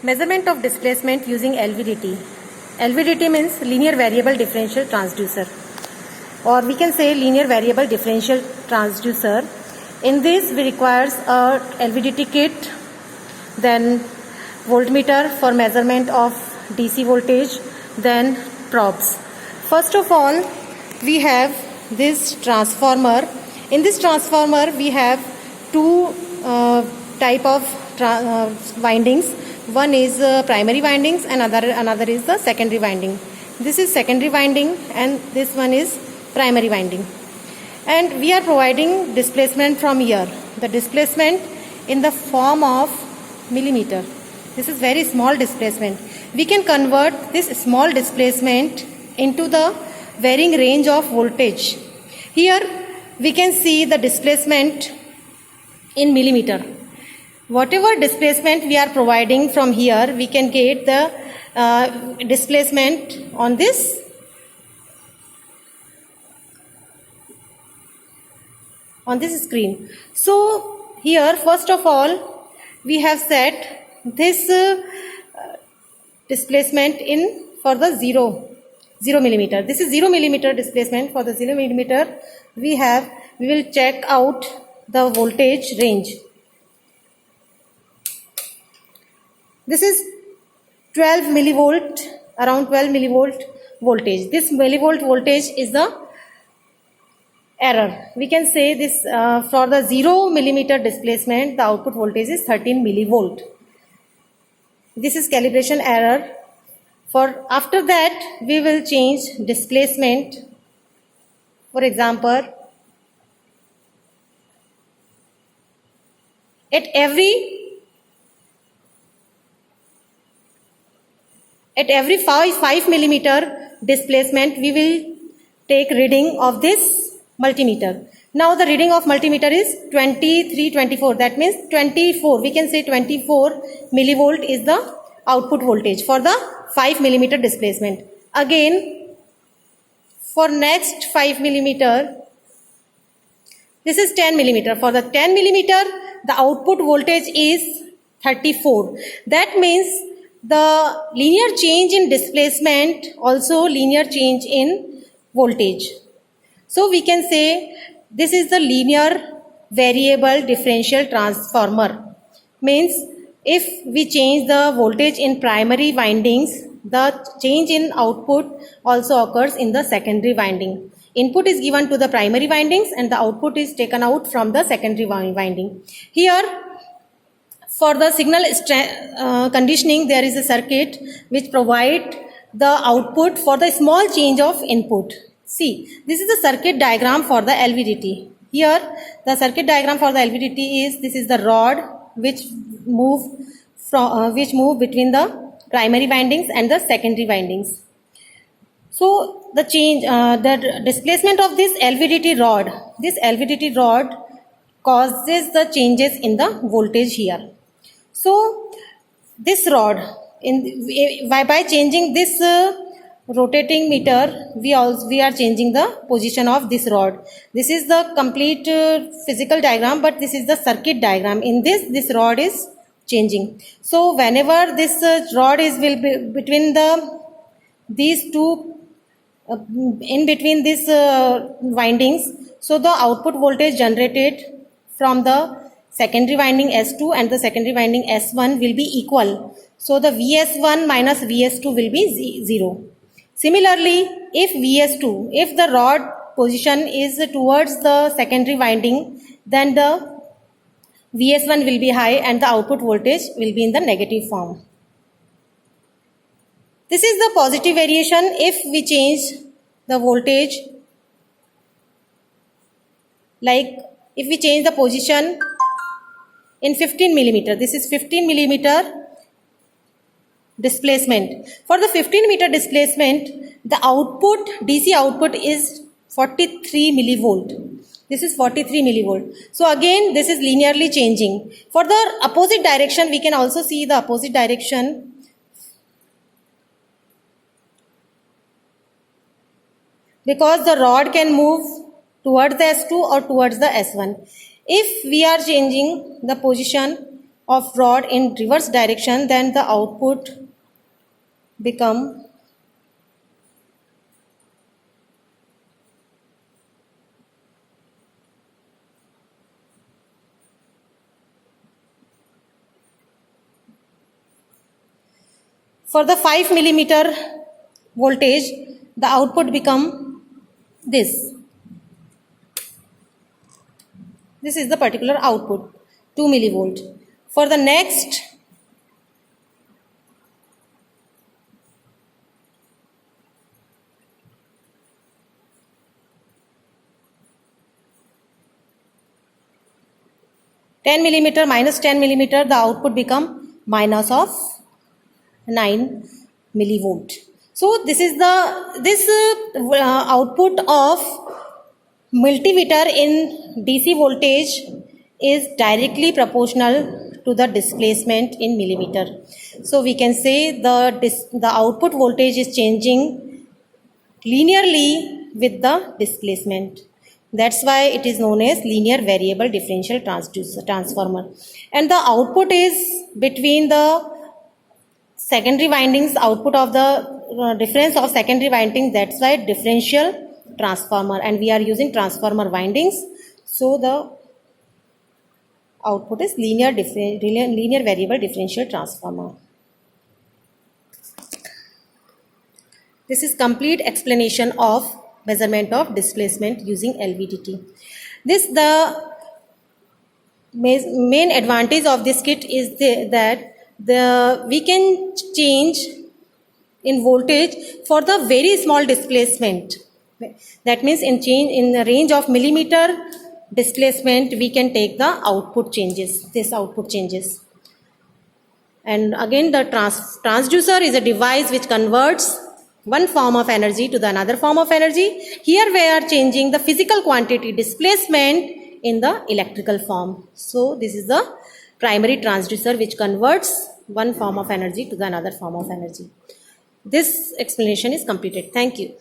Measurement of displacement using LVDT. LVDT means linear variable differential transducer, or we can say linear variable differential transducer. In this we requires a LVDT kit, then voltmeter for measurement of DC voltage, then probes. First of all, we have this transformer. In this transformer we have two type of windings. One is primary windings and another is the secondary winding. This is secondary winding and this one is primary winding. And we are providing displacement from here. The displacement in the form of millimeter. This is very small displacement. We can convert this small displacement into the varying range of voltage. Here we can see the displacement in millimeter. Whatever displacement we are providing from here, we can get the displacement on this screen. So here first of all we have set this displacement in for the 0 millimeter. This is 0 millimeter displacement. For the 0 millimeter we will check out the voltage range. This is 12 millivolt, around 12 millivolt voltage. This millivolt voltage is the error. We can say this for the 0 millimeter displacement, the output voltage is 13 millivolt. This is calibration error. For after that, we will change displacement. For example, at every 5 millimeter displacement, we will take reading of this multimeter. Now the reading of multimeter is 2324. That means 24. We can say 24 millivolt is the output voltage for the 5 millimeter displacement. Again, for next 5 millimeter, this is 10 millimeter. For the 10 millimeter, the output voltage is 34. That means the linear change in displacement also linear change in voltage. So we can say this is the linear variable differential transformer. Means if we change the voltage in primary windings, the change in output also occurs in the secondary winding. Input is given to the primary windings and the output is taken out from the secondary winding. Here for the signal conditioning, there is a circuit which provides the output for the small change of input. See, this is the circuit diagram for the LVDT. Here, the circuit diagram for the LVDT is, this is the rod which move between the primary windings and the secondary windings. So the change, the displacement of this LVDT rod causes the changes in the voltage here. So this rod, by changing this rotating meter, we are changing the position of this rod. This is the complete physical diagram, but this is the circuit diagram. In this rod is changing. So whenever this rod will be between these two, in between these windings, so the output voltage generated from the secondary winding S2 and the secondary winding S1 will be equal. So the VS1 minus VS2 will be 0. Similarly, if the rod position is towards the secondary winding, then the VS1 will be high and the output voltage will be in the negative form. This is the positive variation if we change the voltage, like if we change the position in 15 millimeter. This is 15 millimeter displacement. For the 15 meter displacement, the output, DC output is 43 millivolt. This is 43 millivolt. So again, this is linearly changing. For the opposite direction, we can also see the opposite direction. Because the rod can move towards the S2 or towards the S1. If we are changing the position of rod in reverse direction, then the output become for the 5 millimeter voltage, the output become this. This is the particular output, 2 millivolt. For the next 10 millimeter minus 10 millimeter, the output become minus of 9 millivolt. So this is the output of multimeter in DC voltage is directly proportional to the displacement in millimeter. So we can say the output voltage is changing linearly with the displacement. That's why it is known as linear variable differential transformer. And the output is between the secondary windings, output of the difference of secondary windings. That's why differential transformer, and we are using transformer windings. So the output is linear variable differential transformer. This is complete explanation of measurement of displacement using LVDT. The main advantage of this kit is that we can change in voltage for the very small displacement. That means in the range of millimeter displacement, we can take the output changes. This output changes. And again, the transducer is a device which converts one form of energy to the another form of energy. Here we are changing the physical quantity displacement in the electrical form. So this is the primary transducer which converts one form of energy to the another form of energy. This explanation is completed. Thank you.